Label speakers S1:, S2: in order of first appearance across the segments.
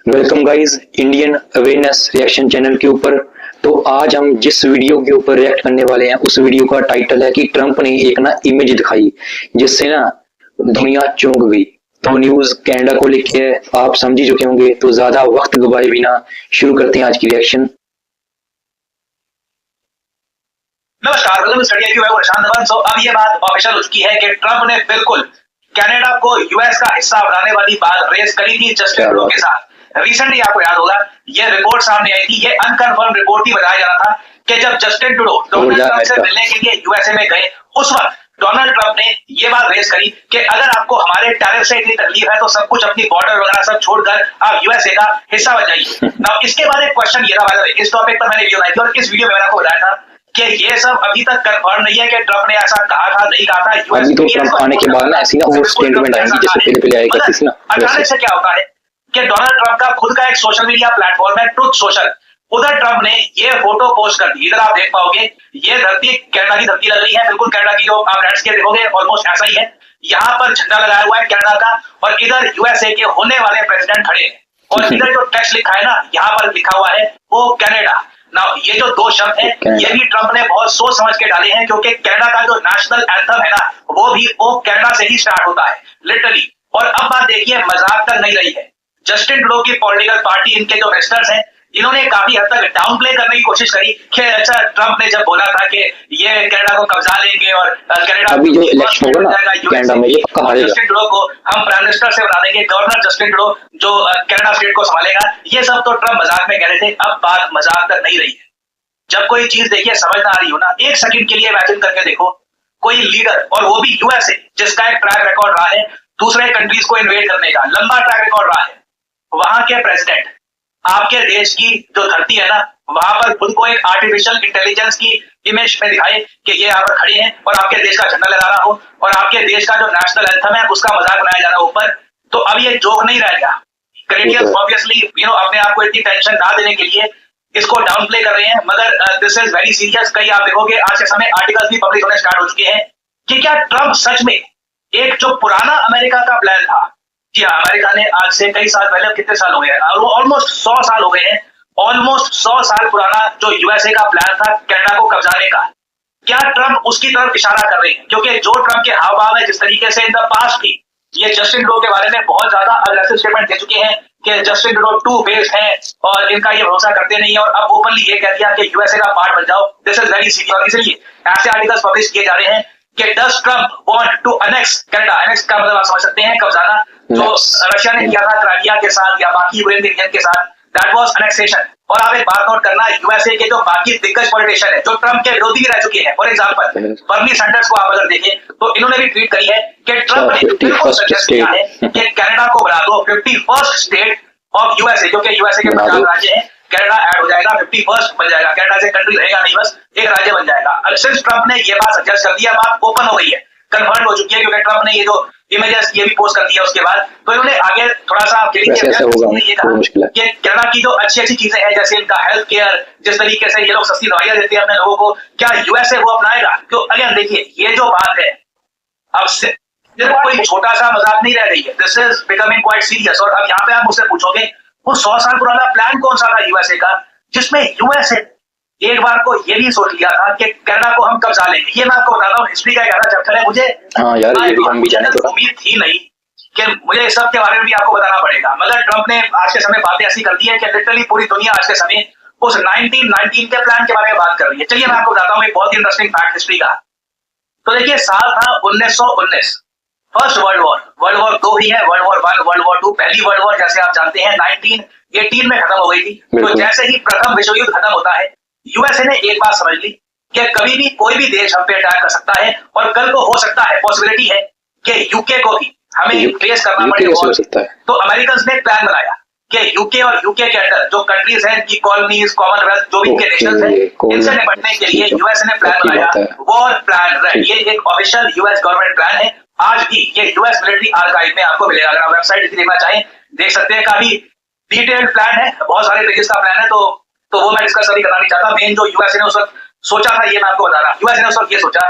S1: Welcome guys Indian awareness reaction channel के ऊपर। तो आज हम जिस वीडियो के ऊपर रिएक्ट करने वाले हैं उस वीडियो का टाइटल है कि ट्रंप ने एक ना इमेज दिखाई जिससे ना दुनिया चौंक गई। तो न्यूज कनाडा को लेके है, आप समझ ही चुके होंगे। तो ज्यादा वक्त गवाए बिना शुरू करते हैं आज की रिएक्शन।
S2: नमस्कार, वेलकम स्टडी क्यू है प्रशांत धवन। सो अब ये बात ऑफिशियल हो चुकी है कि ट्रंप ने बिल्कुल कनाडा को यूएस का हिस्सा बनाने वाली बात रेस करी थी जस्टिन ट्रूडो के साथ। रिसेंटली आपको याद होगा ये रिपोर्ट सामने आई थी, ये अनकन्फर्म रिपोर्ट ही बताया जा रहा था कि जब जस्टिन ट्रूडो डोनाल्ड ट्रंप से मिलने के लिए यूएसए में गए उस वक्त डोनाल्ड ट्रंप ने ये बात रेस करी कि अगर आपको हमारे टैरिफ से इतनी तकलीफ है तो सब कुछ अपनी बॉर्डर वगैरह सब छोड़कर आप यूएसए का हिस्सा बन जाइए। नाउ इसके बाद एक क्वेश्चन ये था, इस टॉपिक पर मैंने वीडियो बनाई थी और इस वीडियो में मैंने आपको बताया था कि ये सब अभी तक कंफर्म नहीं है कि ट्रंप ने ऐसा कहा था नहीं कहा था।
S1: अभी तो ट्रंप आने के बाद ना ऐसी ना और स्टेटमेंट आएंगी जैसे पहले आया करती थी ना।
S2: अचानक से क्या होता है कि डोनाल्ड ट्रंप का खुद का एक सोशल मीडिया प्लेटफॉर्म है ट्रुथ सोशल, उधर ट्रंप ने ये फोटो पोस्ट कर दी। इधर आप देख पाओगे ये धरती कनाडा की धरती लग रही है, बिल्कुल कनाडा की जो आप लैंडस्केप देखोगे ऑलमोस्ट ऐसा ही है। यहाँ पर झंडा लगाया हुआ है कनाडा का और इधर यूएसए के होने वाले प्रेसिडेंट खड़े हैं और इधर जो टेक्स्ट लिखा है ना यहाँ पर लिखा हुआ है वो कनाडा। ना ये जो दो शब्द है ये भी ट्रंप ने बहुत सोच समझ के डाले हैं क्योंकि कनाडा का जो नेशनल एंथम है ना वो कनाडा से ही स्टार्ट होता है लिटरली। और अब बात देखिए मजाक तक नहीं रही है, जस्टिन ट्रूडो की पॉलिटिकल पार्टी इनके जो मिनिस्टर्स हैं इन्होंने काफी हद तक डाउन प्ले करने की कोशिश करी कि अच्छा ट्रंप ने जब बोला था कि ये कनाडा को कब्जा लेंगे और कनाडा
S1: अभी जो इलेक्शन होगा ना कनाडा में ये पक्का हारेगा।
S2: जस्टिन ट्रूडो को हम प्राइम मिनिस्टर से बना देंगे, गवर्नर जस्टिन ट्रूडो जो कनाडा स्टेट को संभालेगा। ये सब तो ट्रंप मजाक में कह रहे थे, अब बात मजाक तक नहीं रही है। जब कोई चीज देखिए समझ ना आ रही हो ना, एक सेकंड के लिए इमेजिन करके देखो कोई लीडर और वो भी यूएसए जिसका एक ट्रैक रिकॉर्ड रहा है दूसरे कंट्रीज को इन्वेड करने का, लंबा ट्रैक रिकॉर्ड रहा है, वहां के प्रेसिडेंट आपके देश की जो धरती है ना वहां पर खुद को एक आर्टिफिशियल इंटेलिजेंस की इमेज में दिखाए कि ये यहाँ पर खड़े हैं और आपके देश का झंडा लहरा रहा हो और आपके देश का जो नेशनल एंथम है उसका मजाक बनाया जा रहा हो ऊपर, तो अब ये जोक नहीं रह गया। कैनेडियंस ऑब्वियसली अपने आप को इतनी टेंशन ना देने के लिए इसको डाउन प्ले कर रहे हैं, मगर दिस इज वेरी सीरियस। कई आप देखोगे आज के समय आर्टिकल्स भी पब्लिश होने स्टार्ट हो चुके हैं कि क्या ट्रंप सच में एक जो पुराना अमेरिका का प्लान था, कि अमेरिका ने आज से कई साल पहले, कितने साल हो गए, ऑलमोस्ट 100 साल हो गए हैं, ऑलमोस्ट 100 साल पुराना जो यूएसए का प्लान था कनाडा को कब्जाने का, क्या ट्रंप उसकी तरफ इशारा कर रहे हैं? क्योंकि जो ट्रंप के हाव भाव है जिस तरीके से इन द पास्ट थी, ये जस्टिन ट्रूडो के बारे में बहुत ज्यादा अग्रेसिव स्टेटमेंट दे चुके हैं कि जस्टिन ट्रूडो टू फेस्ड है और इनका ये भरोसा करते नहीं है और अब ओपनली ये कह दिया कि यूएसए का पार्ट बन जाओ। This is very serious. इसलिए ऐसे आर्टिकल्स पब्लिश किए जा रहे हैं कि does Trump want to annex Canada. Annex का मतलब आप समझ सकते हैं कब्जाना, जो रशिया ने किया था क्राइमिया के साथ या बाकी यूक्रेन के रीजन के साथ, दैट वाज अनेक्सेशन। और आप एक बात नोट करना, यूएसए के जो बाकी दिग्गज पॉलिटिशियन है जो ट्रंप के विरोधी भी रह चुके हैं, फॉर एग्जांपल बर्नी सैंडर्स को आप अगर देखें तो इन्होंने भी ट्वीट करी है कि ट्रंप ने बिल्कुल सजेस्ट किया है कि कनाडा को बना दो 51st स्टेट ऑफ यूएसए, जो कि यूएसए के 50 राज्य हैं, कनाडा ऐड हो जाएगा, 51st बन जाएगा, कनाडा से कंट्री रहेगा नहीं, बस एक राज्य बन जाएगा। सिंस ट्रंप ने ये बात सजेस्ट कर दिया, बात ओपन हो गई है, कंफर्म हो चुकी है क्योंकि ट्रंप ने ये जो इमेजेस ये भी पोस्ट कर दिया उसके बाद, तो इन्होंने आगे थोड़ा सा ये कहा कि कनाडा की जो अच्छी अच्छी चीजें हैं जैसे इनका हेल्थ केयर, जिस तरीके से ये लोग सस्ती दवाइयां देते हैं अपने लोगों को, क्या यूएसए वो अपनाएगा? तो अगेन देखिए ये जो बात है अब से कोई छोटा सा मजाक नहीं रह रही है, this is becoming quite serious. और अब यहाँ पे आप मुझसे पूछोगे वो 100 साल पुराना प्लान कौन सा था यूएसए का जिसमें यूएसए एक बार को ये भी सोच लिया था कि कनाडा को हम कब्जा लेंगे। ये मैं आपको बताता हूँ, हिस्ट्री का 11 चैप्टर है, मुझे उम्मीद थी नहीं कि मुझे इस सब के बारे में भी आपको बताना पड़ेगा, मगर ट्रंप ने आज के समय बातें ऐसी कर दी है कि लिटरली पूरी दुनिया आज के समय उस 1919 के प्लान के बारे में बात कर रही है। चलिए मैं आपको बताता हूँ एक बहुत ही इंटरेस्टिंग फैक्ट हिस्ट्री का। तो देखिए साल था 1919, फर्स्ट वर्ल्ड वॉर 2 ही है, वर्ल्ड वॉर 1, वर्ल्ड वॉर 2। पहली वर्ल्ड वॉर जैसे आप जानते हैं 1918 में खत्म हो गई थी। तो जैसे ही प्रथम विश्व युद्ध खत्म होता है यूएसए ने एक बात समझ ली कि कभी भी कोई भी देश हम पे अटैक कर सकता है और कल को हो सकता है, पॉसिबिलिटी है कि यूके को भी हमें फेस करना पड़े। तो अमेरिकन ने प्लान बनाया कि यूके और यूके के अंदर जो कंट्रीज हैं की कॉलोनीज, कॉमनवेल्थ, जो भी इनके नेशंस हैं, इनसे निपटने के लिए यूएस ने प्लान बनाया, वॉर प्लान रेड। ये एक ऑफिशियल यूएस गवर्नमेंट प्लान है, आज भी ये यूएस मिलिट्री आर्काइव में आपको मिलेगा। अगर आप वेबसाइट देखना चाहें देख सकते हैं, काफी डिटेल्ड प्लान है, बहुत सारे पेजेस का प्लान है, तो वो मैं डिस्कस अभी करना नहीं चाहता। मेन जो यूएस ने उस वक्त सोचा था ये मैं आपको बता रहा हूं। यूएस ने उस वक्त ये सोचा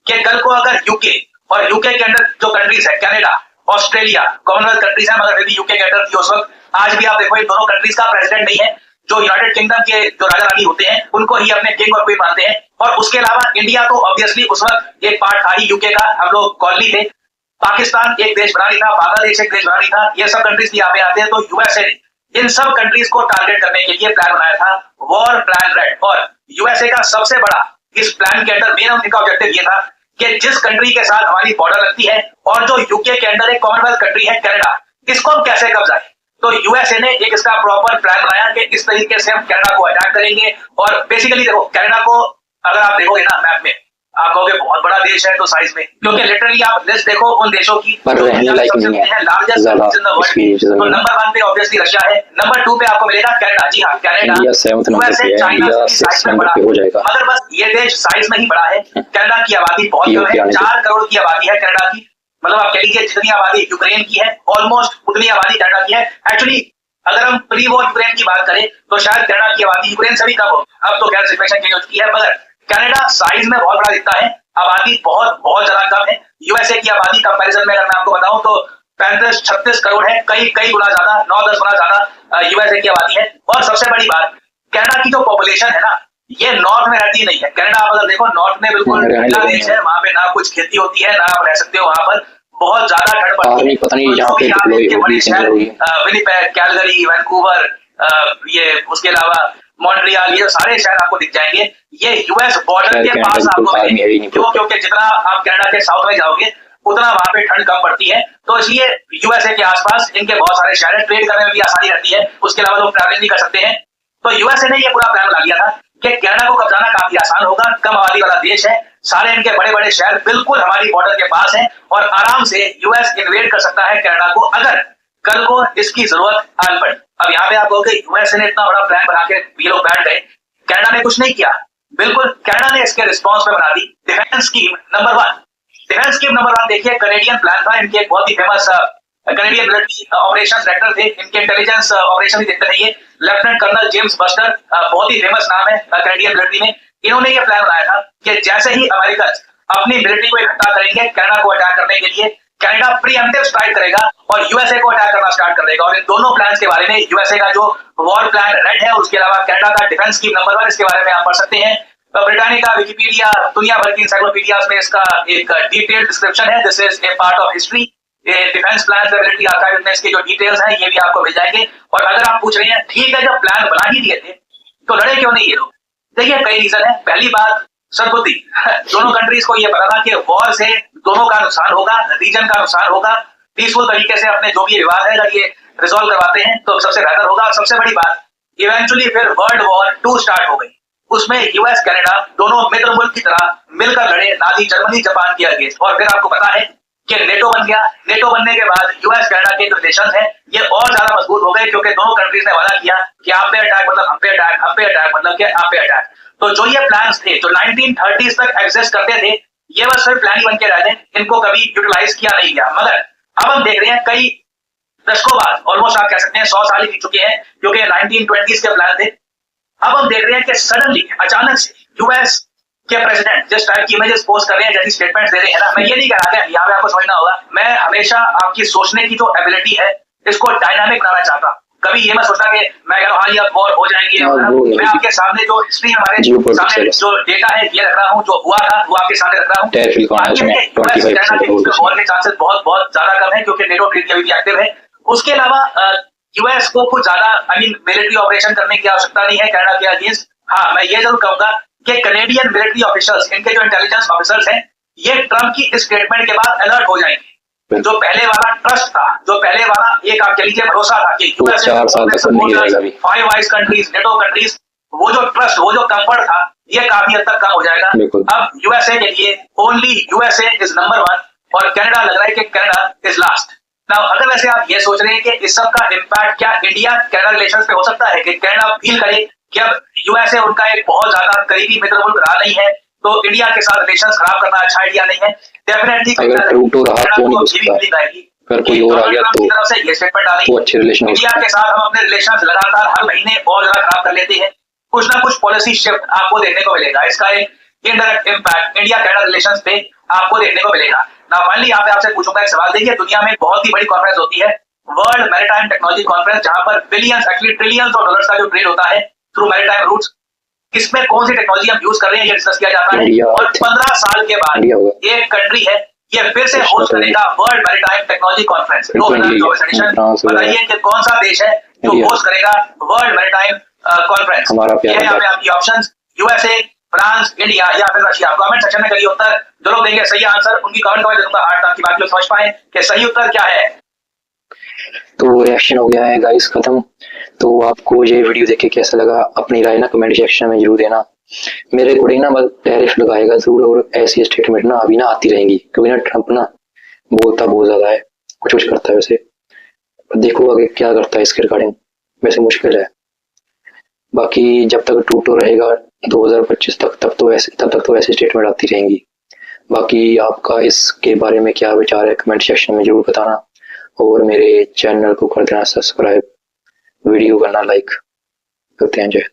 S2: कि कल को अगर यूके और यूके के अंदर जो कंट्रीज है, कनाडा, ऑस्ट्रेलिया, कॉमनवेल्थ कंट्रीज है, मगर फिर भी यूके के अंदर थी उस वक्त। आज भी आप देखो इन दोनों कंट्रीज का प्रेसिडेंट नहीं है, जो यूनाइटेड किंगडम के जो राजा रानी होते हैं उनको ही अपने किंग और क्वीन मानते हैं। और उसके अलावा इंडिया तो ऑब्वियसली उस वक्त एक पार्ट था ही यूके का, हम लोग कॉलोनी थे। पाकिस्तान एक देश बना नहीं था, बांग्लादेश एक देश बना नहीं था, ये सब कंट्रीज यहाँ पे आते हैं। तो यूएसए ने इन सब कंट्रीज को टारगेट करने के लिए प्लान बनाया था, वॉर प्लान रेड। और यूएसए का सबसे बड़ा इस प्लान के अंदर मेन उनका ऑब्जेक्टिव ये था कि जिस कंट्री के साथ हमारी बॉर्डर लगती है और जो यूके के अंदर एक कॉमनवेल्थ कंट्री है कनाडा, इसको हम कैसे कब्जाएं। तो यूएसए ने एक इसका प्रॉपर प्लान बनाया कि इस तरीके से हम कनाडा को अटैक करेंगे। और बेसिकली देखो कनाडा को अगर आप देखोगे ना मैप में, आप कहोगे बहुत बड़ा देश है तो साइज में, क्योंकि लिटरली आप लिस्ट देखो उन देशों की लार्जेस्ट इन द वर्ल्ड। तो नंबर 1 पे ऑब्वियसली रशिया है, नंबर 2 पे आपको मिलेगा कनाडा। जी हाँ, कनाडा यूएसए चाइना से साइज में बड़ा हो जाएगा, मगर बस ये देश साइज में ही बड़ा है। कनाडा की आबादी बहुत कम है, 4 करोड़ की आबादी है कनाडा की। मतलब आप कह लीजिए जितनी आबादी यूक्रेन की है ऑलमोस्ट उतनी आबादी कनाडा की है। एक्चुअली अगर हम प्री वॉर यूक्रेन की बात करें तो शायद कनाडा की आबादी यूक्रेन से भी कम हो। अब तो खैर सिचुएशन चेंज हो चुकी है, मगर कनाडा साइज में बहुत बड़ा दिखता है, आबादी बहुत बहुत ज्यादा कम है। यूएसए की आबादी कंपैरिजन में अगर मैं आपको बताऊं तो 35-36 करोड़ है, कई गुना ज्यादा, 9-10 गुना ज्यादा यूएसए की आबादी है। और सबसे बड़ी बात, कनाडा की जो पॉपुलेशन है ना, ये नॉर्थ में रहती नहीं है। कनाडा आप अगर देखो नॉर्थ में बिल्कुल ठंडा देश है, वहां पे ना कुछ खेती होती है, ना आप रह सकते हो, वहां पर बहुत ज्यादा ठंड पड़ती है।
S1: पता नहीं यहाँ पे
S2: बड़े शहर विनिपेग, कैलगरी, वैंकूवर, ये उसके अलावा मॉन्ट्रियल, ये सारे शहर आपको दिख जाएंगे। ये यूएस बॉर्डर के पास आपको मिलेंगे, क्योंकि जितना आप कनाडा के साउथ में जाओगे उतना वहां पे ठंड कम पड़ती है। तो इसलिए यूएसए के आसपास इनके बहुत सारे शहर हैं, ट्रेड करने में भी आसानी रहती है, उसके अलावा लोग ट्रैवलिंग भी कर सकते हैं। तो यूएसए ने ये पूरा प्लान बना लिया था कि कनाडा को कब्जाना काफी आसान होगा, कम आबादी वाला देश है, सारे इनके बड़े बड़े शहर बिल्कुल हमारी बॉर्डर के पास हैं और आराम से यूएस इन्वेड कर सकता है कनाडा को अगर कल को इसकी जरूरत आन पड़े। अब यहाँ पे आप कहोगे यूएस ने इतना बड़ा प्लान बना के ये लोग बैठ गए, कनाडा ने कुछ नहीं किया। बिल्कुल, कनाडा ने इसके रिस्पॉन्स में बना दी defence scheme number 1। Defence scheme number 1 देखिए, कनेडियन प्लान था। इनके एक बहुत ही famous Canadian military operations director थे, इनके इंटेलिजेंस ऑपरेशन भी देखते रहिए, लेफ्टिनेंट कर्नल जेम्स बस्टर, बहुत ही फेमस नाम है कनेडियन मिलिट्री में। इन्होंने ये प्लान बनाया था कि जैसे ही अमेरिका अपनी मिलिट्री को इकट्ठा करेंगे कनाडा को अटैक करने के लिए, कनाडा प्रीएम्प्टिव स्ट्राइक करेगा और यूएसए को अटैक करना स्टार्ट कर देगा। और इन दोनों प्लान्स के बारे में यूएसए का जो वॉर प्लान रेड है, उसके अलावा कनाडा का डिफेंस स्कीम नंबर 1, इसके बारे में आप पढ़ सकते हैं। ब्रिटानिका, विकिपीडिया, दुनिया भर की एनसाइक्लोपीडियाज में इसका एक डिटेल्ड डिस्क्रिप्शन है। This is a part of history. Defence plan military archive में इसके जो डिटेल्स हैं ये भी आपको मिल जाएंगे। और अगर आप पूछ रहे हैं ठीक है, जब प्लान बना ही दिए थे तो लड़े क्यों नहीं ये लोग? देखिए कई रीजन है। पहली बात, सद्बुद्धि। दोनों कंट्रीज को ये पता था कि वॉर से दोनों का नुकसान होगा, रीजन का नुकसान होगा। पीसफुल तरीके से अपने जो भी विवाद है अगर ये रिजॉल्व करवाते हैं तो सबसे बेहतर होगा। और सबसे बड़ी बात, इवेंचुअली फिर वर्ल्ड वॉर 2 स्टार्ट हो गई। उसमें यूएस कनाडा दोनों मित्र मुल्क की तरह मिलकर लड़े नाजी जर्मनी जापान के अगेंस्ट। और फिर आपको पता है कि नेटो बन गया। नेटो बनने के बाद यूएस कनाडा के जो रिलेशन है ये और ज्यादा मजबूत हो गए, क्योंकि दोनों कंट्रीज ने वादा किया कि आप पे अटैक मतलब हम पे अटैक, हम पे अटैक मतलब कि आप पे अटैक। तो जो ये प्लान्स थे जो 1930s तक एग्जिस्ट करते थे, ये बस सिर्फ प्लान ही बन के रह गए, इनको कभी यूटिलाइज किया नहीं गया। मगर अब हम देख रहे हैं कई दशकों बाद, ऑलमोस्ट आप कह सकते हैं 100 साल ही बीत चुके हैं, क्योंकि 1920s के प्लान थे। अब हम देख रहे हैं कि सडनली अचानक से यूएस के प्रेसिडेंट जिस टाइप की इमेजेस पोस्ट कर रहे हैं, जैसी स्टेटमेंट दे रहे हैं ना, मैं ये नहीं कह रहा था, यहाँ पे आपको समझना होगा, मैं हमेशा आपकी सोचने की जो एबिलिटी है इसको डायनामिक बनाना चाहता हूँ। कभी ये मत सोचना कि मैं कह रहा हूँ हाँ ये वॉर हो जाएगी। मैं आपके सामने जो हिस्ट्री हमारे सामने जो डेटा है ये रख रहा हूँ, जो हुआ था वो आपके सामने रख रहा हूँ। वॉर के चांसेस बहुत बहुत ज्यादा कम है, क्योंकि नेटो ट्रीटी अभी भी एक्टिव है। उसके अलावा यूएस को कुछ ज्यादा मिलिट्री ऑपरेशन करने की आवश्यकता नहीं है कनाडा के अगेंस्ट। हाँ, मैं ये जरूर कहूंगा कि कनेडियन मिलिट्री ऑफिसर्स, इनके जो इंटेलिजेंस ऑफिसर्स हैं, ये ट्रम्प की इस स्टेटमेंट के बाद अलर्ट हो जाएंगे। जो पहले वाला ट्रस्ट था, जो पहले वाला एक आप कह लीजिए भरोसा था कि US 5 vice countries, NATO countries, वो जो ट्रस्ट, वो जो कंफर्ट था, ये काफी हद तक कम हो जाएगा। अब यूएसए के लिए ओनली यूएसए इज नंबर 1 और कनाडा लग रहा है कि कनाडा इज लास्ट। नाउ अगर वैसे आप ये सोच रहे हैं कि इस सब का इम्पैक्ट क्या इंडिया कनाडा रिलेशंस पे हो सकता है, कि कनाडा फील करे कि अब यूएसए उनका एक बहुत ज्यादा करीबी मित्र मुल्क रहा नहीं है, तो इंडिया के साथ रिलेशंस खराब करना अच्छा आइडिया नहीं है। डेफिनेटली इंडिया के साथ हम अपने रिलेशंस लगातार हर महीने और ज्यादा खराब कर लेते हैं। कुछ ना कुछ पॉलिसी शिफ्ट आपको देखने को मिलेगा, इसका एक indirect impact India Canada relations पे आपको देखने को मिलेगा। ना फाइनली यहाँ पे आपसे पूछूंगा एक सवाल। देखिए दुनिया में एक बहुत ही बड़ी कॉन्फ्रेंस होती है, वर्ल्ड मैरीटाइम टेक्नोलॉजी कॉन्फ्रेंस, जहां पर billions actually trillions of dollars का जो ट्रेड होता है थ्रू मैरीटाइम रूट्स। किसमें कौन सी टेक्नोलॉजी हम यूज कर रहे हैं ये डिस्कस किया जाता है। और 15 साल के बाद एक कंट्री है ये फिर से होस्ट करेगा world maritime technology conference 2024 edition. बताइए कि कौन सा देश है जो होस्ट करेगा वर्ल्ड मैरीटाइम कॉन्फ्रेंस। ये है यहाँ पे आपकी ऑप्शंस, यूएसए, फ्रांस, इंडिया या फिर रशिया। कमेंट सेक्शन में करिए उत्तर, जो लोग देंगे सही आंसर उनकी कमेंट दे दूंगा हार्ट, ताकि बाकी लोग समझ पाए कि सही उत्तर क्या है।
S1: तो रिएक्शन हो गया है गाइस खत्म। तो आपको ये वीडियो देख के कैसा लगा अपनी राय ना कमेंट सेक्शन में जरूर देना। मेरे अकॉर्डिंग ना बस टैरिफ लगाएगा जरूर, और ऐसी स्टेटमेंट ना अभी ना आती रहेंगी, क्योंकि ना ट्रम्प ना बोलता बहुत ज्यादा है, कुछ कुछ करता है। वैसे देखो आगे क्या करता है इसके रिगार्डिंग, वैसे मुश्किल है। बाकी जब तक टूटो रहेगा 2025 तक, तब तक तो ऐसी स्टेटमेंट आती रहेंगी। बाकी आपका इसके बारे में क्या विचार है कमेंट सेक्शन में जरूर बताना, और मेरे चैनल को कर देना सब्सक्राइब, वीडियो करना लाइक। करते हैं जय।